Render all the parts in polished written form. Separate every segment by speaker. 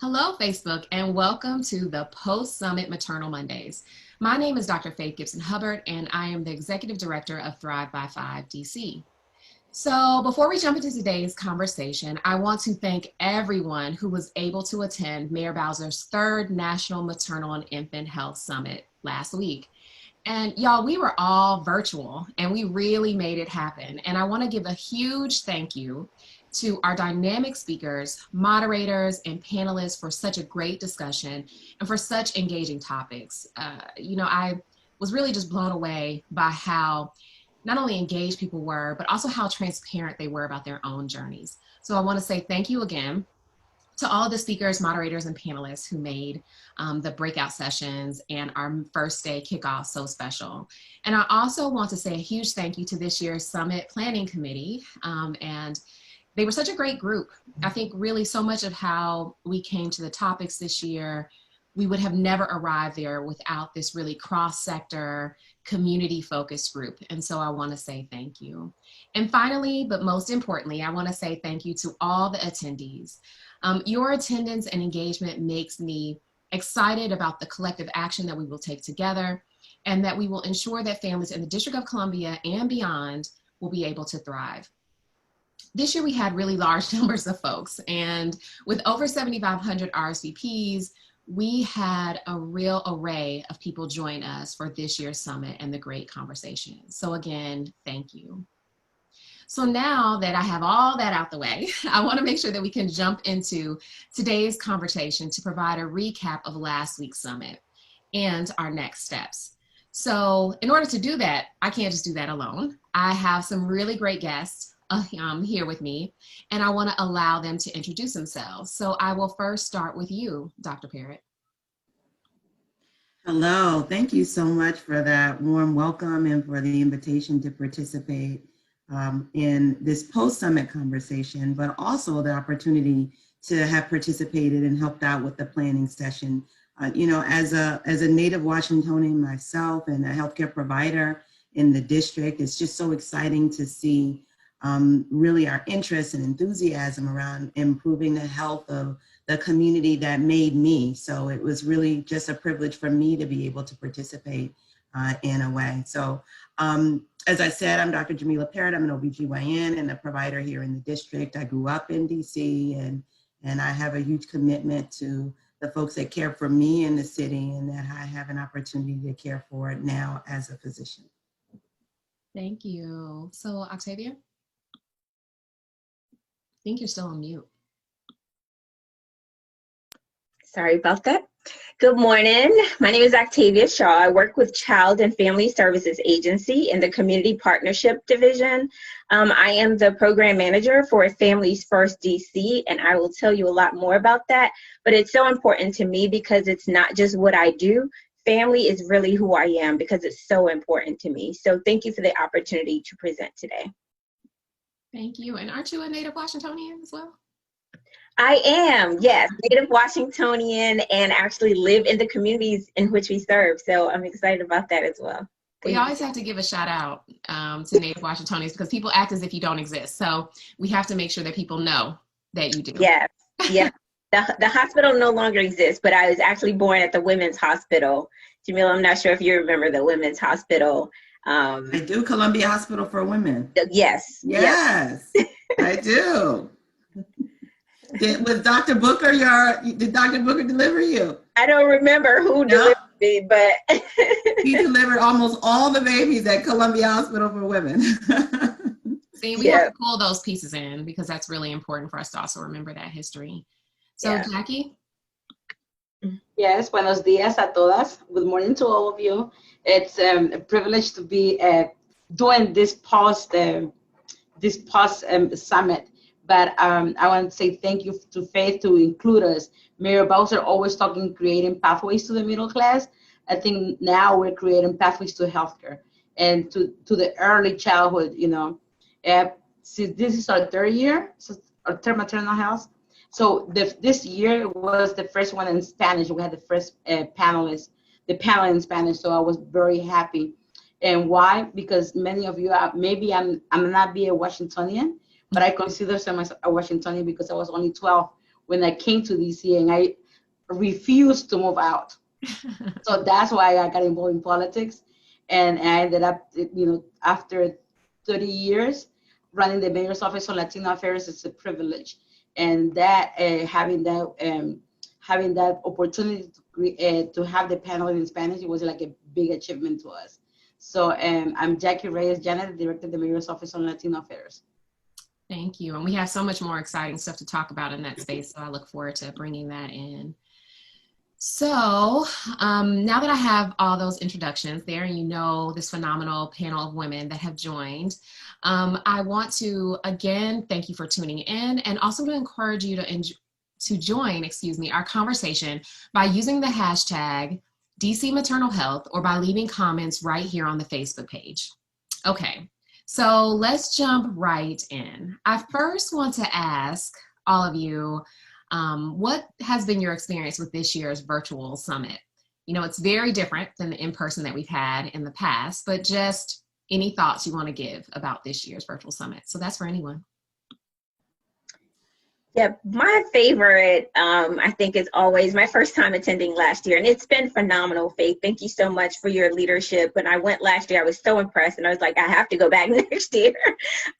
Speaker 1: Hello, Facebook, and welcome to the Post-Summit Maternal Mondays. My name is Dr. Faith Gibson-Hubbard, and I am the Executive Director of Thrive by 5 DC. So before we jump into today's conversation, I want to thank everyone who was able to attend Mayor Bowser's third National Maternal and Infant Health Summit last week. And y'all, we were all virtual and we really made it happen. And I want to give a huge thank you to our dynamic speakers, moderators, and panelists for such a great discussion and for such engaging topics. I was really just blown away by how not only engaged people were, but also how transparent they were about their own journeys. So I want to say thank you again to all of the speakers, moderators, and panelists who made the breakout sessions and our first day kickoff so special. And I also want to say a huge thank you to this year's Summit Planning Committee. And they were such a great group. I think really so much of how we came to the topics this year, we would have never arrived there without this really cross-sector, community-focused group. And so I want to say thank you. And finally, but most importantly, I want to say thank you to all the attendees. Your attendance and engagement makes me excited about the collective action that we will take together and that we will ensure that families in the District of Columbia and beyond will be able to thrive. This year we had really large numbers of folks, and with over 7,500 RSVPs, we had a real array of people join us for this year's summit and the great conversation. So again, thank you. So now that I have all that out the way, I want to make sure that we can jump into today's conversation to provide a recap of last week's summit and our next steps. So in order to do that, I can't just do that alone. I have some really great guests here with me, and I want to allow them to introduce themselves. So I will first start with you, Dr. Parrott.
Speaker 2: Hello, thank you so much for that warm welcome and for the invitation to participate in this post-summit conversation, but also the opportunity to have participated and helped out with the planning session. As a native Washingtonian myself and a healthcare provider in the district, it's just so exciting to see really our interest and enthusiasm around improving the health of the community that made me. So it was really just a privilege for me to be able to participate in a way. So as I said, I'm Dr. Jamila Parrott. I'm an OBGYN and a provider here in the district. I grew up in DC and I have a huge commitment to the folks that care for me in the city and that I have an opportunity to care for now as a physician.
Speaker 1: Thank you. So Octavia? I think you're still on mute.
Speaker 3: Sorry about that. Good morning. My name is Octavia Shaw. I work with Child and Family Services Agency in the Community Partnership Division. I am the program manager for Families First DC, and I will tell you a lot more about that. But it's so important to me because it's not just what I do. Family is really who I am because it's so important to me. So thank you for the opportunity to present today.
Speaker 1: Thank you. And aren't you a native Washingtonian as well?
Speaker 3: I am, yes, native Washingtonian and actually live in the communities in which we serve. So I'm excited about that as well.
Speaker 1: We always have to give a shout out to native Washingtonians because people act as if you don't exist. So we have to make sure that people know that you do.
Speaker 3: Yes, yeah. The hospital no longer exists, but I was actually born at the Women's Hospital. Jamila, I'm not sure if you remember the Women's Hospital.
Speaker 2: I do, Columbia Hospital for Women.
Speaker 3: Yes.
Speaker 2: Yes, I do. Did Dr. Booker deliver you?
Speaker 3: I don't remember who delivered me, but
Speaker 2: he delivered almost all the babies at Columbia Hospital for Women.
Speaker 1: See, we have to pull those pieces in because that's really important for us to also remember that history. So Jackie?
Speaker 4: Yes, buenos dias a todas. Good morning to all of you. It's a privilege to be doing this post summit. But I want to say thank you to Faith to include us. Mayor Bowser always talking creating pathways to the middle class. I think now we're creating pathways to healthcare and to the early childhood, So this is our third year, our third maternal health. So this year was the first one in Spanish. We had the first panel in Spanish, so I was very happy. And why? Because many of you, maybe I'm not be a Washingtonian, but I consider myself a Washingtonian because I was only 12 when I came to DC, and I refused to move out. So that's why I got involved in politics. And I ended up, after 30 years, running the mayor's office on Latino affairs is a privilege. And that having that opportunity to have the panel in Spanish, it was like a big achievement to us. So I'm Jackie Reyes Janet, the director of the mayor's office on Latino affairs.
Speaker 1: Thank you. And we have so much more exciting stuff to talk about in that space. So I look forward to bringing that in. So now that I have all those introductions there, and you know this phenomenal panel of women that have joined, I want to again thank you for tuning in, and also to encourage you to join, our conversation by using the hashtag DC Maternal Health, or by leaving comments right here on the Facebook page. Okay, so let's jump right in. I first want to ask all of you, what has been your experience with this year's virtual summit? You know, it's very different than the in-person that we've had in the past, but just any thoughts you want to give about this year's virtual summit. So that's for anyone.
Speaker 3: Yeah, my favorite, I think, is always my first time attending last year, and it's been phenomenal, Faith. Thank you so much for your leadership. When I went last year, I was so impressed, and I was like, I have to go back next year.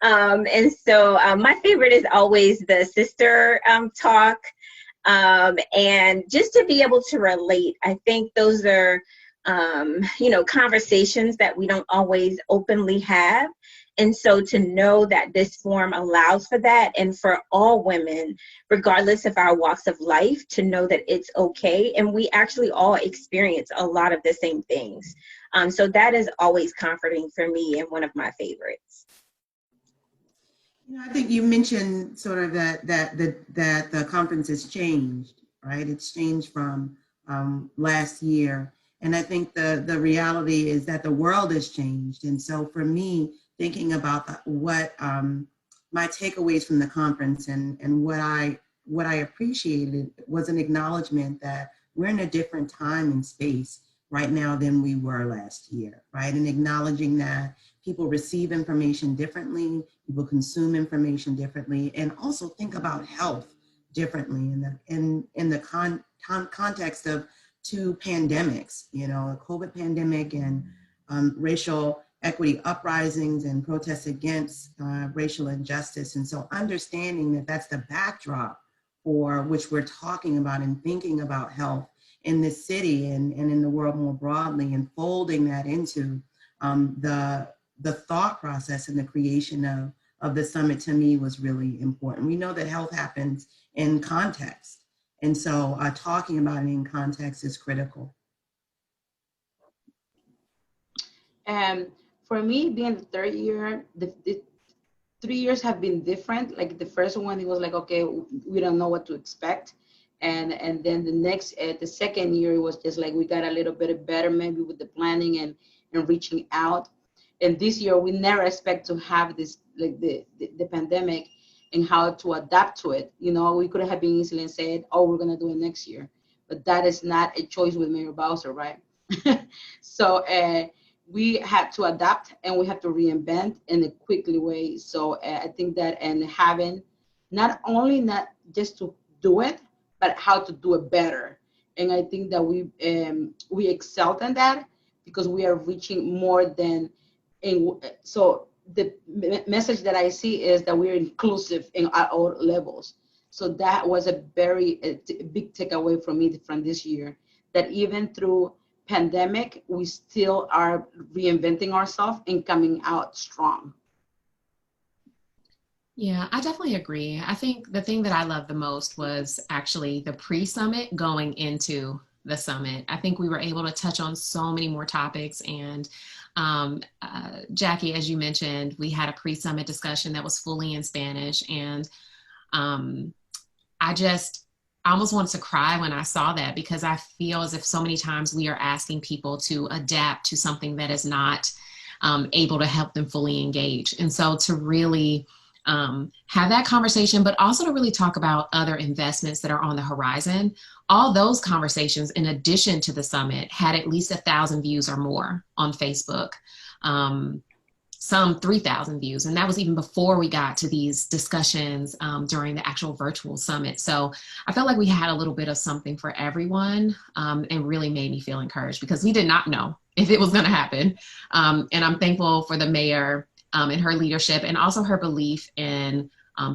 Speaker 3: And so my favorite is always the sister talk, and just to be able to relate. I think those are, conversations that we don't always openly have. And so to know that this forum allows for that, and for all women, regardless of our walks of life, to know that it's okay. And we actually all experience a lot of the same things. So that is always comforting for me, and one of my favorites.
Speaker 2: I think you mentioned sort of that the conference has changed, right? It's changed from last year. And I think the reality is that the world has changed. And so for me, thinking about what my takeaways from the conference and what I appreciated was an acknowledgement that we're in a different time and space right now than we were last year, right? And acknowledging that people receive information differently, people consume information differently, and also think about health differently in the context of two pandemics, a COVID pandemic and racial equity uprisings and protests against racial injustice. And so understanding that that's the backdrop for which we're talking about and thinking about health in this city and in the world more broadly, and folding that into the thought process and the creation of the summit, to me, was really important. We know that health happens in context. And so talking about it in context is critical.
Speaker 4: For me, being the third year, the 3 years have been different. Like the first one, it was like, okay, we don't know what to expect. And then the second year, it was just like, we got a little bit better maybe with the planning and reaching out. And this year, we never expect to have this, like the pandemic and how to adapt to it. We could have been easily said, oh, we're gonna do it next year. But that is not a choice with Mayor Bowser, right? So we had to adapt, and we have to reinvent in a quickly way. So I think that, and having not just to do it, but how to do it better. And I think that we excelled in that, because we are reaching more than, so the message that I see is that we're inclusive at all levels. So that was a big takeaway from me from this year, that even through pandemic, we still are reinventing ourselves and coming out strong.
Speaker 1: Yeah, I definitely agree. I think the thing that I loved the most was actually the pre-summit going into the summit. I think we were able to touch on so many more topics. And Jackie, as you mentioned, we had a pre-summit discussion that was fully in Spanish. And I almost wanted to cry when I saw that, because I feel as if so many times we are asking people to adapt to something that is not able to help them fully engage. And so to really have that conversation, but also to really talk about other investments that are on the horizon. All those conversations, in addition to the summit, had at least 1,000 views or more on Facebook. some 3,000 views. And that was even before we got to these discussions during the actual virtual summit. So I felt like we had a little bit of something for everyone, and really made me feel encouraged because we did not know if it was going to happen. And I'm thankful for the mayor and her leadership, and also her belief in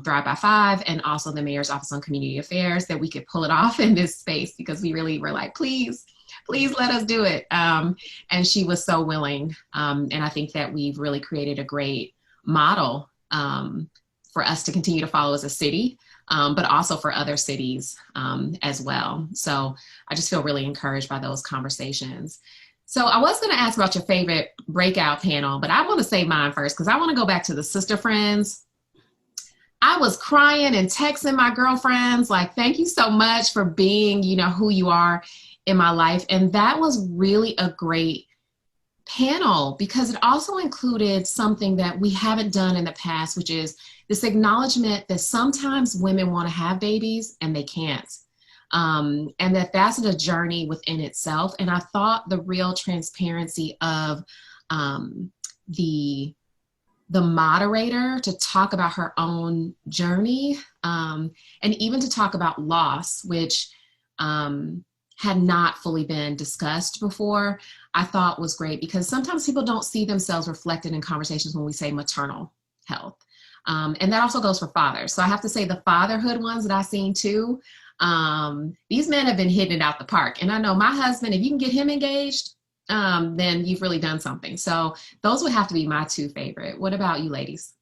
Speaker 1: Thrive by Five, and also the Mayor's Office on Community Affairs, that we could pull it off in this space, because we really were like, please let us do it. And she was so willing. And I think that we've really created a great model for us to continue to follow as a city, but also for other cities as well. So I just feel really encouraged by those conversations. So I was going to ask about your favorite breakout panel, but I want to say mine first, because I want to go back to the sister friends. I was crying and texting my girlfriends, like, thank you so much for being, who you are in my life. And that was really a great panel, because it also included something that we haven't done in the past, which is this acknowledgement that sometimes women want to have babies and they can't. And that's a journey within itself. And I thought the real transparency of the moderator to talk about her own journey, and even to talk about loss, which had not fully been discussed before, I thought was great, because sometimes people don't see themselves reflected in conversations when we say maternal health. And that also goes for fathers. So I have to say the fatherhood ones that I've seen too, these men have been hitting it out the park. And I know my husband, if you can get him engaged, then you've really done something. So those would have to be my two favorite. What about you, ladies?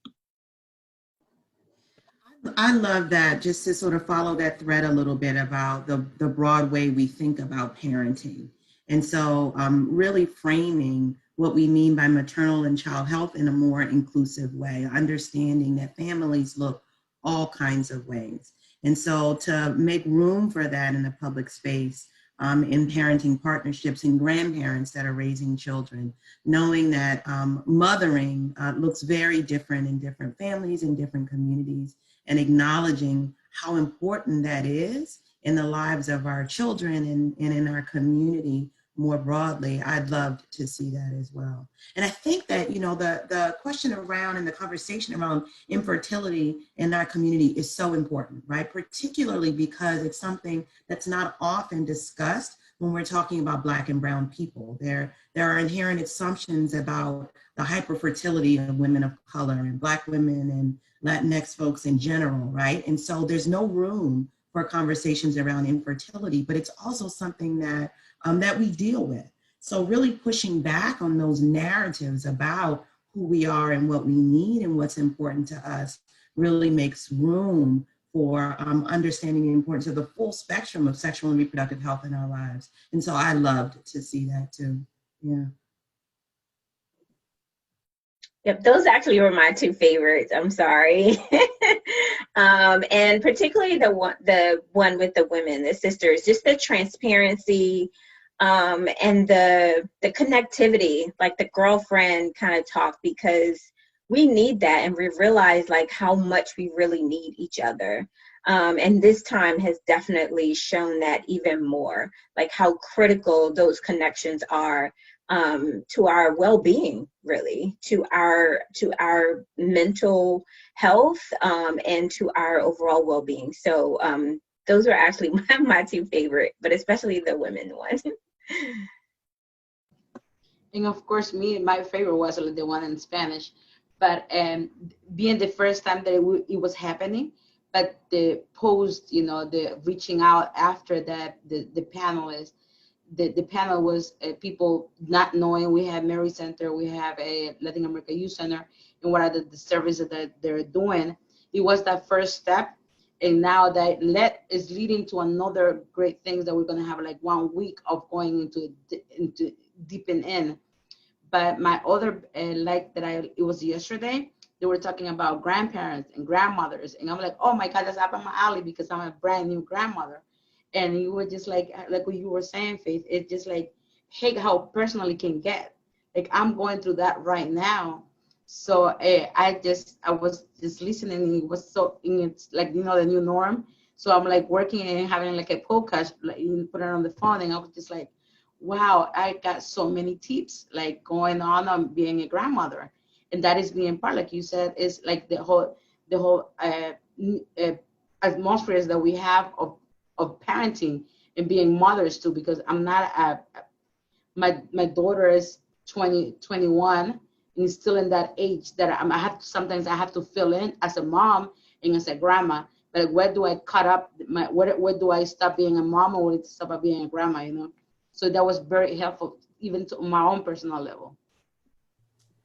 Speaker 2: I love that, just to sort of follow that thread a little bit about the broad way we think about parenting. And so really framing what we mean by maternal and child health in a more inclusive way, understanding that families look all kinds of ways. And so to make room for that in the public space, in parenting partnerships and grandparents that are raising children, knowing that mothering looks very different in different families and different communities, and acknowledging how important that is in the lives of our children and in our community more broadly. I'd love to see that as well. And I think that, the question around and the conversation around infertility in our community is so important, right? Particularly because it's something that's not often discussed when we're talking about Black and Brown people. There are inherent assumptions about the hyperfertility of women of color and Black women and Latinx folks in general, right? And so there's no room for conversations around infertility, but it's also something that that we deal with. So really pushing back on those narratives about who we are and what we need and what's important to us really makes room for understanding the importance of the full spectrum of sexual and reproductive health in our lives. And so I loved to see that too. Yeah.
Speaker 3: Yep, those actually were my two favorites. I'm sorry. And particularly the one with the women, the sisters, just the transparency, and the connectivity, like the girlfriend kind of talk, because we need that, and we realize like how much we really need each other. And this time has definitely shown that even more, like how critical those connections are to our well-being, really, to our mental health, and to our overall well-being. So those are actually my two favorite, but especially the women one.
Speaker 4: And of course, my favorite was the one in Spanish, but being the first time that it was happening, but the post, the reaching out after that, the panelists, the panel was people not knowing we have Mary Center, we have a Latin America Youth Center, and what are the services that they're doing. It was that first step, and now that is leading to another great things that we're going to have like 1 week of going into deepen in. But my other it was yesterday, they were talking about grandparents and grandmothers, and I'm like, oh my God, that's up my alley, because I'm a brand new grandmother. And you were just like what you were saying, Faith, it's just like, hey, how personal it can get. Like, I'm going through that right now. So I was just listening, and it was so, it's like, the new norm. So I'm like working and having like a podcast, like you put it on the phone, and I was just like, wow, I got so many tips like going on being a grandmother. And that is being part, like you said, is like the whole atmospheres that we have of parenting and being mothers too, because I'm not my daughter is 21 and is still in that age that sometimes I have to fill in as a mom and as a grandma. But where do I cut up where do I stop being a mom, or where to stop being a grandma, you know? So that was very helpful, even to my own personal level.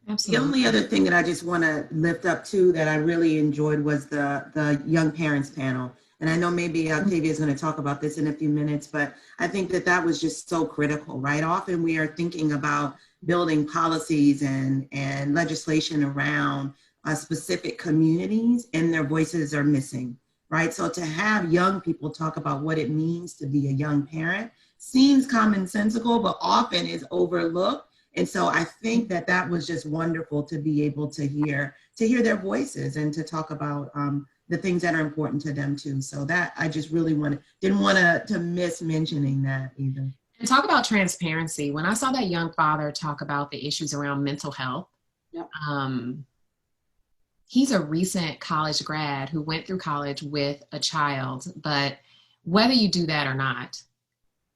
Speaker 1: Absolutely.
Speaker 2: The only other thing that I just want to lift up too that I really enjoyed was the young parents panel. And I know maybe Octavia is going to talk about this in a few minutes, but I think that was just so critical, right? Often we are thinking about building policies and legislation around specific communities, and their voices are missing, right? So to have young people talk about what it means to be a young parent seems commonsensical, but often is overlooked. And so I think that was just wonderful to be able to hear their voices and to talk about the things that are important to them too. So that I just really didn't want to miss mentioning that either.
Speaker 1: And talk about transparency. When I saw that young father talk about the issues around mental health,
Speaker 4: yep.
Speaker 1: He's a recent college grad who went through college with a child, but whether you do that or not,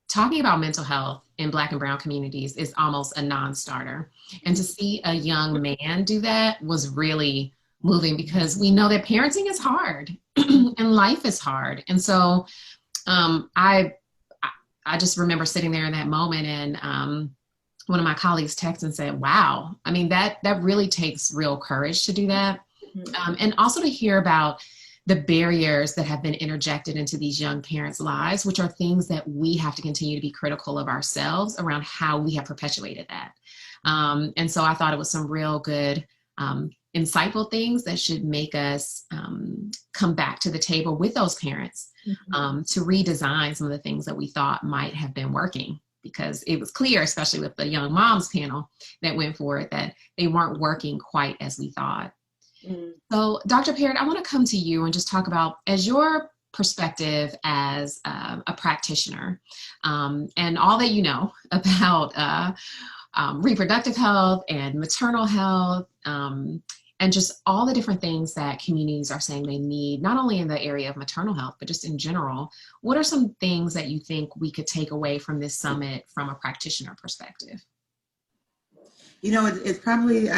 Speaker 1: talking about mental health in Black and Brown communities is almost a non-starter. And to see a young man do that was really moving, because we know that parenting is hard and life is hard. And so I just remember sitting there in that moment, and one of my colleagues texted and said, wow, I mean, that really takes real courage to do that. And also to hear about the barriers that have been interjected into these young parents' lives, which are things that we have to continue to be critical of ourselves around how we have perpetuated that. And so I thought it was some real good, insightful things that should make us come back to the table with those parents to redesign some of the things that we thought might have been working, because it was clear, especially with the young moms panel that went forward, that they weren't working quite as we thought. So Dr. Parrott, I want to come to you and just talk about, as your perspective as a practitioner, and all that you know about reproductive health and maternal health, and just all the different things that communities are saying they need, not only in the area of maternal health, but just in general. What are some things that you think we could take away from this summit from a practitioner perspective?
Speaker 2: You know, it's probably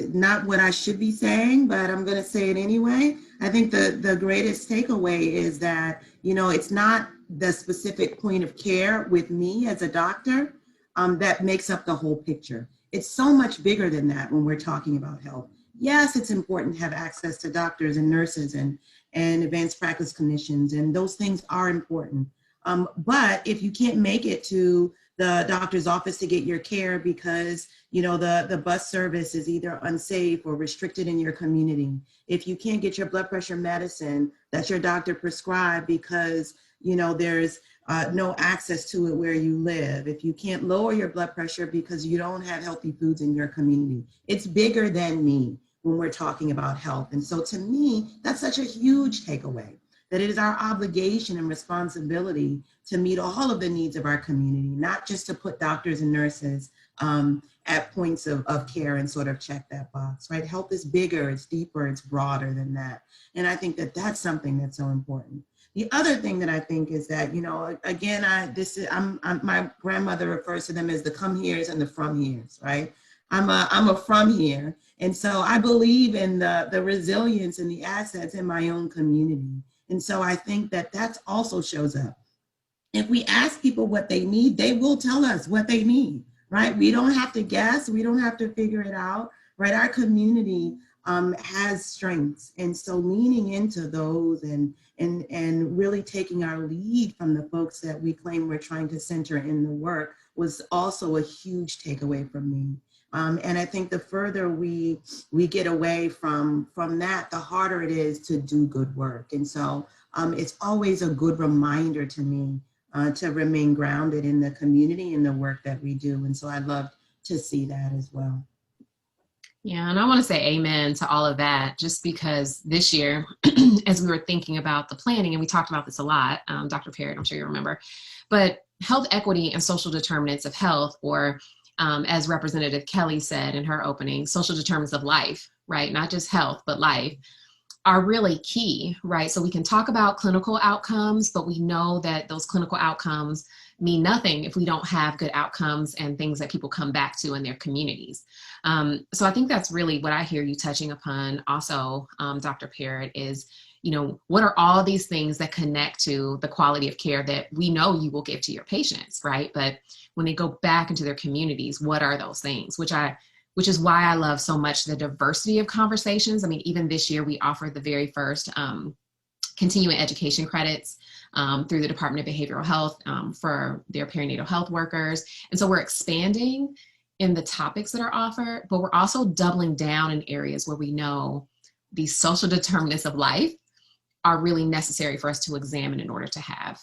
Speaker 2: not what I should be saying, but I'm going to say it anyway. I think the greatest takeaway is that, you know, it's not the specific point of care with me as a doctor that makes up the whole picture. It's so much bigger than that when we're talking about health. Yes, it's important to have access to doctors and nurses and advanced practice clinicians, and those things are important. But if you can't make it to the doctor's office to get your care because, you know, the bus service is either unsafe or restricted in your community, if you can't get your blood pressure medicine that your doctor prescribed because, you know, there's no access to it where you live, if you can't lower your blood pressure because you don't have healthy foods in your community, it's bigger than me when we're talking about health. And so to me, that's such a huge takeaway, that it is our obligation and responsibility to meet all of the needs of our community, not just to put doctors and nurses at points of care and sort of check that box, right? Health is bigger, it's deeper, it's broader than that. And I think that that's something that's so important. The other thing that I think is that, you know, again, my grandmother refers to them as the come heres and the from heres, right? I'm a from here. And so I believe in the resilience and the assets in my own community. And so I think that also shows up. If we ask people what they need, they will tell us what they need, right? We don't have to guess. We don't have to figure it out, right? Our community has strengths. And so leaning into those and really taking our lead from the folks that we claim we're trying to center in the work was also a huge takeaway from me. And I think the further we get away from that, the harder it is to do good work. And so it's always a good reminder to me to remain grounded in the community and the work that we do. And so I'd love to see that as well.
Speaker 1: Yeah, and I want to say amen to all of that, just because this year, as we were thinking about the planning, and we talked about this a lot, Dr. Parrott, I'm sure you remember, but health equity and social determinants of health, or as Representative Kelly said in her opening, social determinants of life, right? Not just health, but life, are really key, right? So we can talk about clinical outcomes, but we know that those clinical outcomes mean nothing if we don't have good outcomes and things that people come back to in their communities. So I think that's really what I hear you touching upon also, Dr. Parrott, is, what are all these things that connect to the quality of care that we know you will give to your patients, right? But when they go back into their communities, what are those things? Which is why I love so much the diversity of conversations. I mean, even this year, we offered the very first continuing education credits through the Department of Behavioral Health for their perinatal health workers. And so we're expanding in the topics that are offered, but we're also doubling down in areas where we know these social determinants of life are really necessary for us to examine in order to have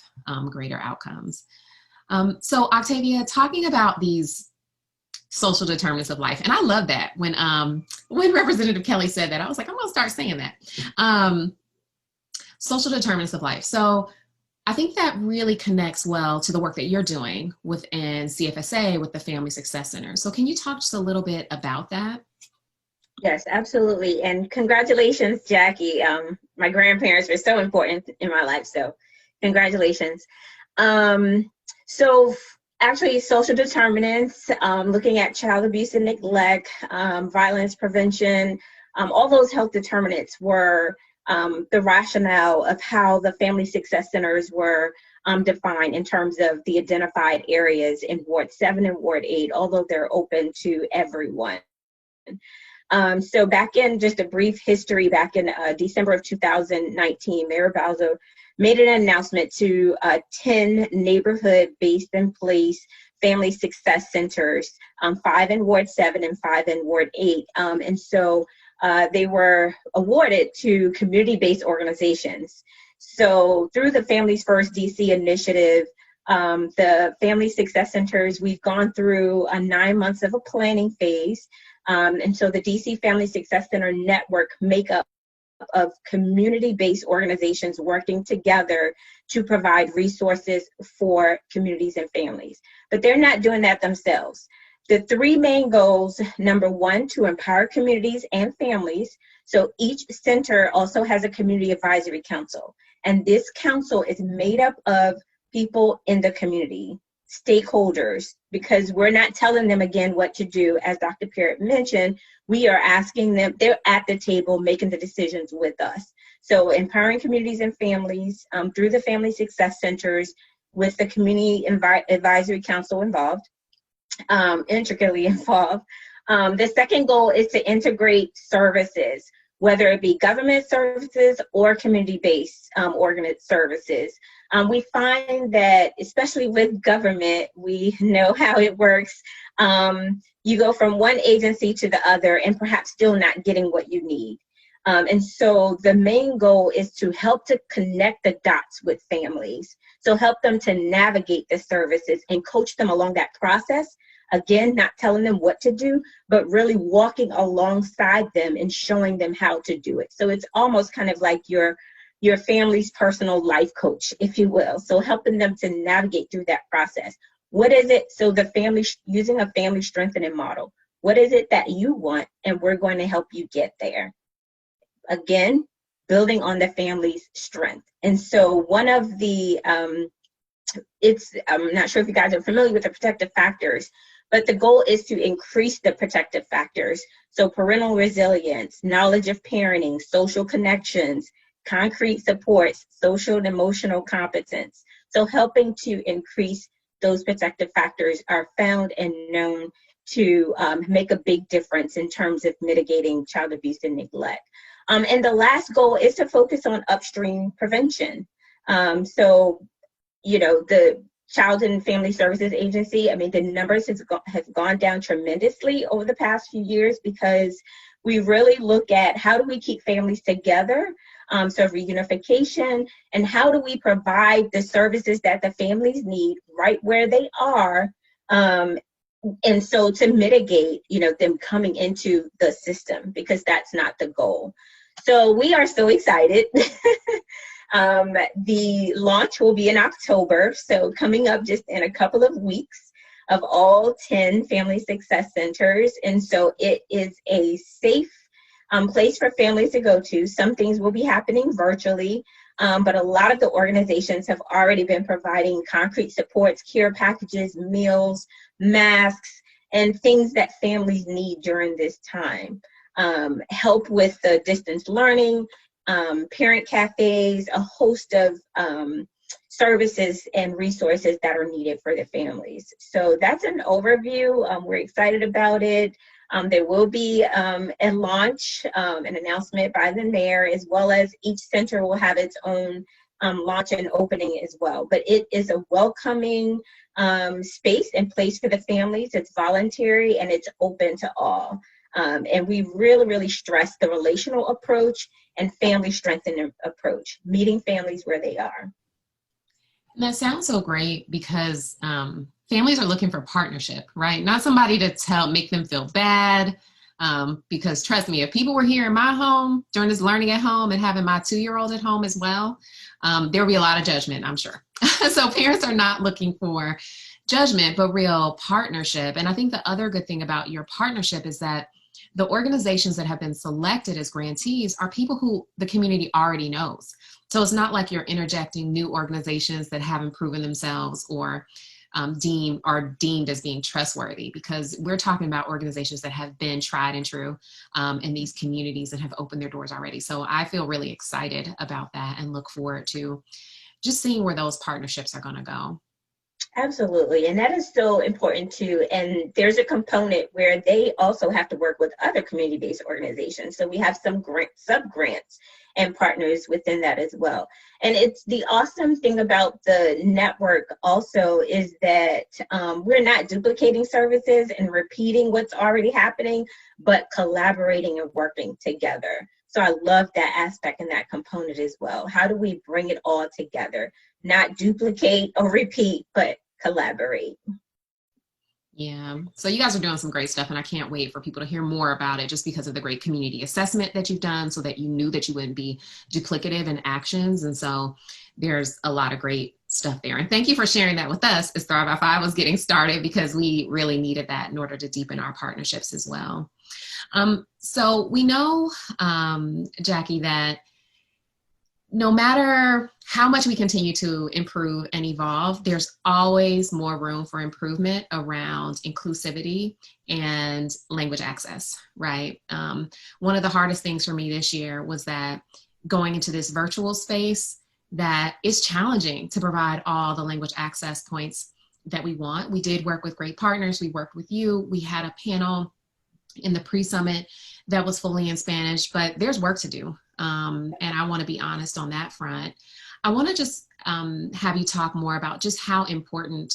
Speaker 1: greater outcomes. So Octavia, talking about these social determinants of life, and I love that when Representative Kelly said that, I was like, I'm gonna start saying that. Social determinants of life. So I think that really connects well to the work that you're doing within CFSA with the Family Success Center. So can you talk just a little bit about that?
Speaker 3: Yes, absolutely. And congratulations, Jackie. My grandparents were so important in my life, so congratulations. So actually, social determinants, looking at child abuse and neglect, violence prevention, all those health determinants were the rationale of how the Family Success Centers were defined in terms of the identified areas in Ward 7 and Ward 8, although they're open to everyone. So back in just a brief history, back in December of 2019, Mayor Bowser made an announcement to 10 neighborhood-based in place Family Success Centers, 5 in Ward 7 and 5 in Ward 8. And so they were awarded to community-based organizations. So through the Families First DC initiative, the Family Success Centers, we've gone through 9 months of a planning phase. And so the DC Family Success Center network make up of community-based organizations working together to provide resources for communities and families. But they're not doing that themselves. The 3 main goals, number 1, to empower communities and families. So each center also has a community advisory council. And this council is made up of people in the community, stakeholders, because we're not telling them again what to do. As Dr. Parrott mentioned, we are asking them, they're at the table making the decisions with us. So empowering communities and families through the Family Success Centers with the Community Advisory Council involved, intricately involved. The second goal is to integrate services, whether it be government services or community-based services. We find that, especially with government, we know how it works. You go from one agency to the other and perhaps still not getting what you need. And so the main goal is to help to connect the dots with families. So help them to navigate the services and coach them along that process. Again, not telling them what to do, but really walking alongside them and showing them how to do it. So it's almost kind of like your family's personal life coach, if you will. So helping them to navigate through that process. What is it? So the family, using a family strengthening model. What is it that you want? And we're going to help you get there. Again, building on the family's strength. And so one of the, I'm not sure if you guys are familiar with the protective factors, but the goal is to increase the protective factors. So parental resilience, knowledge of parenting, social connections, concrete supports, social and emotional competence. So helping to increase those protective factors are found and known to make a big difference in terms of mitigating child abuse and neglect. And the last goal is to focus on upstream prevention. So, you know, the Child and Family Services Agency, I mean, the numbers have gone down tremendously over the past few years because we really look at how do we keep families together, so reunification, and how do we provide the services that the families need right where they are, and so to mitigate, you know, them coming into the system, because that's not the goal. So we are so excited. The launch will be in October, so coming up just in a couple of weeks. of all 10 family success centers. And so it is a safe place for families to go to. Some things will be happening virtually, but a lot of the organizations have already been providing concrete supports, care packages, meals, masks, and things that families need during this time. Help with the distance learning, parent cafes, a host of services and resources that are needed for the families. So that's an overview. We're excited about it. There will be a launch, an announcement by the mayor, as well as each center will have its own launch and opening as well. But it is a welcoming space and place for the families. It's voluntary and it's open to all. And we really, really stress the relational approach and family strengthening approach, meeting families where they are.
Speaker 1: And that sounds so great because families are looking for partnership, right? Not somebody to make them feel bad. Because trust me, if people were here in my home during this learning at home and having my 2-year-old at home as well, there will be a lot of judgment, I'm sure. So parents are not looking for judgment, but real partnership. And I think the other good thing about your partnership is that the organizations that have been selected as grantees are people who the community already knows. So it's not like you're interjecting new organizations that haven't proven themselves or deemed as being trustworthy, because we're talking about organizations that have been tried and true in these communities and have opened their doors already. So I feel really excited about that and look forward to just seeing where those partnerships are going to go.
Speaker 3: Absolutely. And that is so important too. And there's a component where they also have to work with other community-based organizations. So we have some sub-grants and partners within that as well. And it's the awesome thing about the network also is that we're not duplicating services and repeating what's already happening, but collaborating and working together. So I love that aspect and that component as well. How do we bring it all together? Not duplicate or repeat, but collaborate.
Speaker 1: Yeah, so you guys are doing some great stuff, and I can't wait for people to hear more about it just because of the great community assessment that you've done so that you knew that you wouldn't be duplicative in actions. And so there's a lot of great stuff there. And thank you for sharing that with us as Thrive by 5 was getting started, because we really needed that in order to deepen our partnerships as well. So we know, Jackie, that no matter how much we continue to improve and evolve, there's always more room for improvement around inclusivity and language access, right? One of the hardest things for me this year was that going into this virtual space, that it's challenging to provide all the language access points that we want. We did work with great partners. We worked with you. We had a panel in the pre-summit that was fully in Spanish, but there's work to do. And I want to be honest on that front. I want to just have you talk more about just how important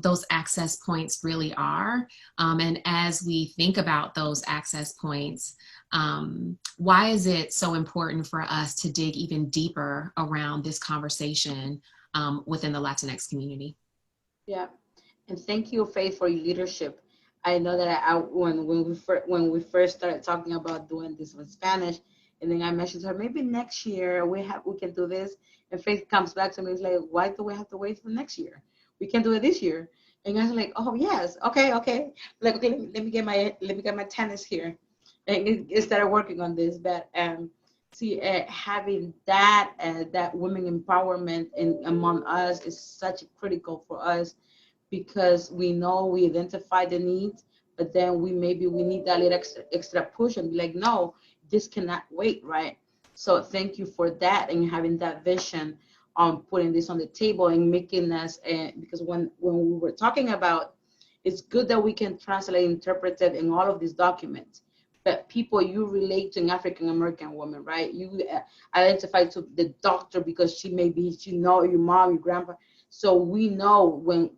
Speaker 1: those access points really are. And as we think about those access points, why is it so important for us to dig even deeper around this conversation within the Latinx community?
Speaker 4: Yeah, and thank you, Faith, for your leadership. I know that when we first started talking about doing this with Spanish, and then I mentioned to her, maybe next year we can do this. And Faith comes back to me and is like, why do we have to wait for next year? We can do it this year. And I was like, oh yes, okay. Like, okay, let me get my tennis here, and it started working on this. But having that women empowerment among us is such critical for us, because we know we identify the needs, but then we need that little extra push and be like, no, this cannot wait, right? So thank you for that and having that vision on putting this on the table and making us, because when we were talking about, it's good that we can translate, interpret it in all of these documents, but people, you relate to an African-American woman, right? You identify to the doctor because she know your mom, your grandpa. So we know when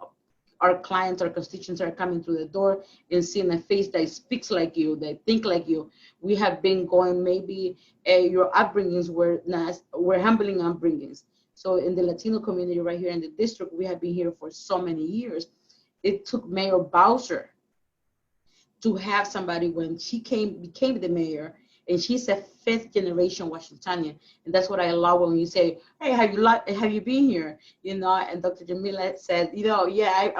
Speaker 4: our clients, our constituents are coming through the door and seeing a face that speaks like you, that think like you. We have been going, maybe your upbringings were humbling upbringings. So in the Latino community right here in the district, we have been here for so many years. It took Mayor Bowser to have somebody, when she became the mayor, and she's a 5th generation Washingtonian, and that's what I love when you say, "Hey, have you been here?" You know, and Dr. Jamila said, "You know, yeah,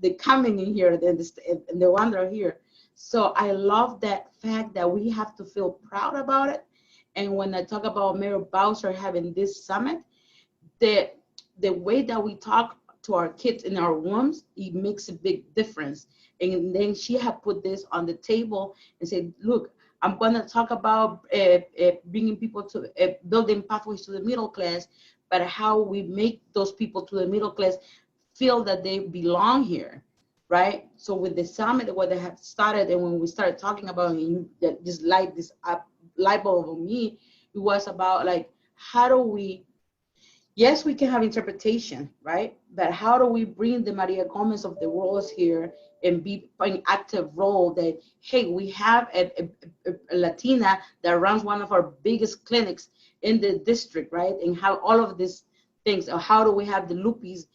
Speaker 4: they coming in here, and they wander here." So I love that fact that we have to feel proud about it. And when I talk about Mayor Bowser having this summit, the way that we talk to our kids in our rooms, it makes a big difference. And then she had put this on the table and said, "Look, I'm going to talk about bringing people to building pathways to the middle class, but how we make those people to the middle class feel that they belong here." Right? So with the summit, what they have started, and when we started talking about it, just light this up, light bulb on me, it was about like, how do we, yes, we can have interpretation, right? But how do we bring the Maria Gomez of the world here and be an active role that, hey, we have a Latina that runs one of our biggest clinics in the district, right? And how all of these things, or how do we have the Lupis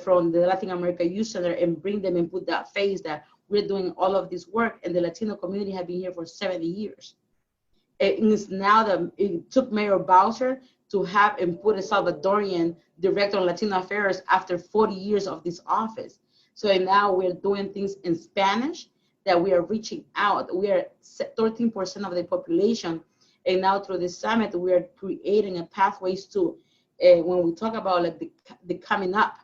Speaker 4: from the Latin America Youth Center and bring them and put that face that we're doing all of this work, and the Latino community have been here for 70 years. It is now that it took Mayor Bowser to have and put a Salvadorian director of Latino affairs after 40 years of this office. So now we're doing things in Spanish, that we are reaching out. We are 13% of the population. And now through this summit, we are creating a pathways to, when we talk about like the coming up,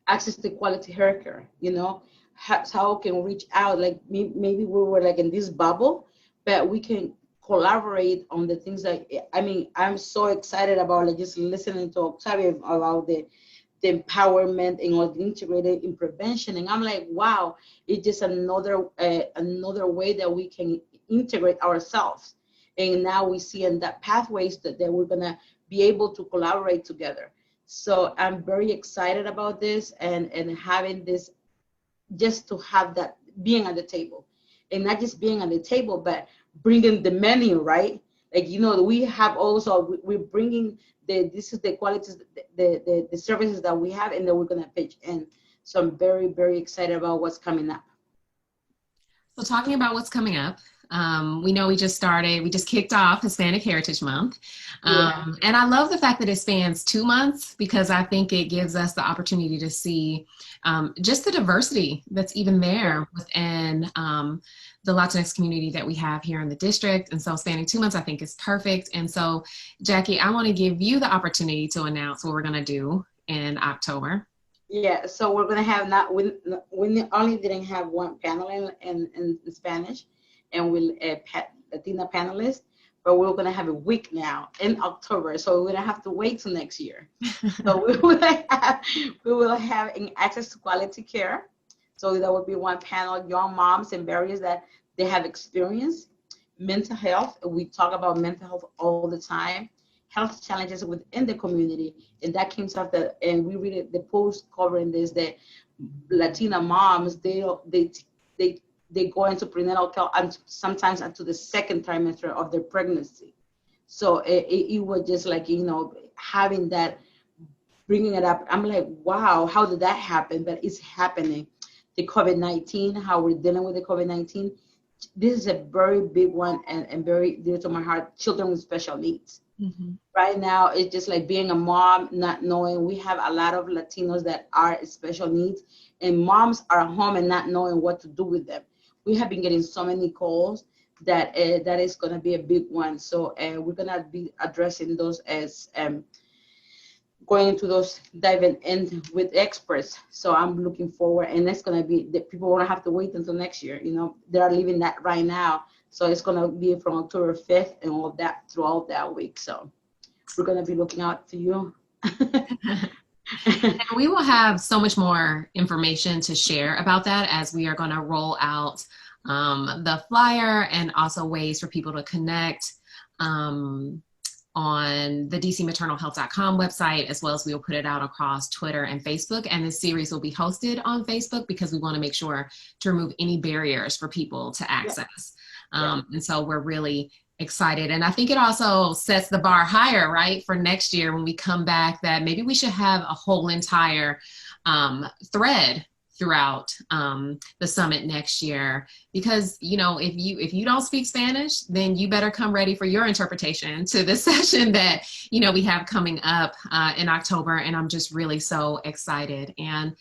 Speaker 4: access to quality healthcare, you know, how can we reach out? Like maybe we were like in this bubble, but we can collaborate on the things that, I mean, I'm so excited about like just listening to Octavia about the empowerment and all the integrated in prevention. And I'm like, wow, it's just another way that we can integrate ourselves. And now we see in that pathways that we're gonna be able to collaborate together. So I'm very excited about this and having this, just to have that being at the table, and not just being at the table, but bringing the menu, right? Like, you know, we have also, we're bringing this is the qualities, the services that we have, and then we're going to pitch in. So I'm very, very excited about what's coming up.
Speaker 1: So talking about what's coming up, we know we just kicked off Hispanic Heritage Month. And I love the fact that it spans 2 months, because I think it gives us the opportunity to see just the diversity that's even there within the Latinx community that we have here in the district. And so spanning 2 months, I think is perfect. And so Jackie, I want to give you the opportunity to announce what we're going to do in October.
Speaker 4: Yeah, so we're going to have we only didn't have one panel in Spanish, and we'll Latina panelists, but we're going to have a week now in October, so we're going to have to wait till next year. So we will have access to quality care. So that would be one panel, young moms and barriers that they have experienced. Mental health, we talk about mental health all the time. Health challenges within the community, and that came after. And we read the post covering this, that Latina moms they go into prenatal care and sometimes into the second trimester of their pregnancy. So it was just like, you know, having that, bringing it up. I'm like, wow, how did that happen? But it's happening. The COVID-19, how we're dealing with the COVID-19. This is a very big one and very dear to my heart. Children with special needs. Mm-hmm. Right now, it's just like being a mom, not knowing. We have a lot of Latinos that are special needs, and moms are home and not knowing what to do with them. We have been getting so many calls that that is going to be a big one. So we're going to be addressing those as going into those, diving in with experts. So I'm looking forward, and that's going to be, the people won't have to wait until next year. You know, they are living that right now. So it's going to be from October 5th and all that throughout that week. So we're going to be looking out for you.
Speaker 1: And we will have so much more information to share about that as we are going to roll out the flyer, and also ways for people to connect on the dcmaternalhealth.com website, as well as we will put it out across Twitter and Facebook. And this series will be hosted on Facebook because we want to make sure to remove any barriers for people to access. And so we're really excited. And I think it also sets the bar higher, right, for next year when we come back, that maybe we should have a whole entire thread throughout the summit next year, because if you don't speak Spanish, then you better come ready for your interpretation to the session that we have coming up in October, and I'm just really so excited. And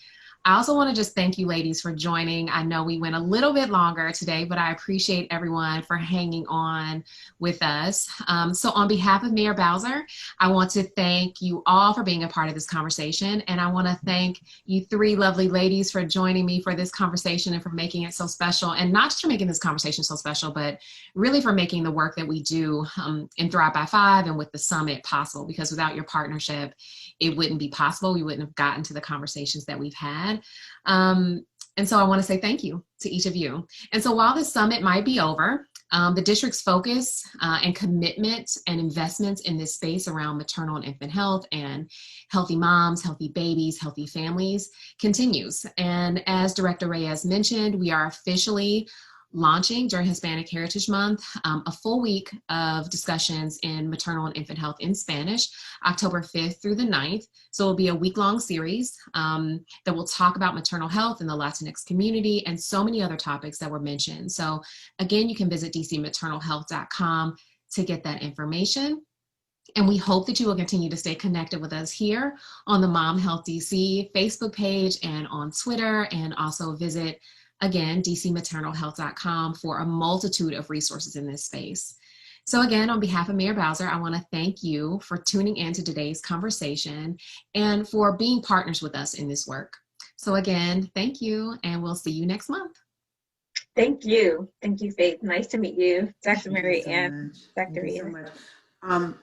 Speaker 1: I also want to just thank you ladies for joining. I know we went a little bit longer today, but I appreciate everyone for hanging on with us. So on behalf of Mayor Bowser, I want to thank you all for being a part of this conversation. And I want to thank you three lovely ladies for joining me for this conversation and for making it so special. And not just for making this conversation so special, but really for making the work that we do in Thrive by Five and with the summit possible, because without your partnership, it wouldn't be possible. We wouldn't have gotten to the conversations that we've had. And so I want to say thank you to each of you. And so while the summit might be over, the district's focus and commitment and investments in this space around maternal and infant health and healthy moms, healthy babies, healthy families continues. And as Director Reyes mentioned, we are officially launching during Hispanic Heritage Month a full week of discussions in maternal and infant health in Spanish, October 5th through the 9th. So it'll be a week-long series that will talk about maternal health in the Latinx community and so many other topics that were mentioned. So again, you can visit dcmaternalhealth.com to get that information. And we hope that you will continue to stay connected with us here on the Mom Health DC Facebook page and on Twitter, and also visit again, dcmaternalhealth.com for a multitude of resources in this space. So again, on behalf of Mayor Bowser, I want to thank you for tuning in to today's conversation and for being partners with us in this work. So again, thank you, and we'll see you next month.
Speaker 3: Thank you. Thank you, Faith. Nice to meet you, Dr. Mary
Speaker 2: So
Speaker 3: and
Speaker 2: much.
Speaker 3: Dr.
Speaker 2: Thank you
Speaker 3: Reyes.
Speaker 2: so much.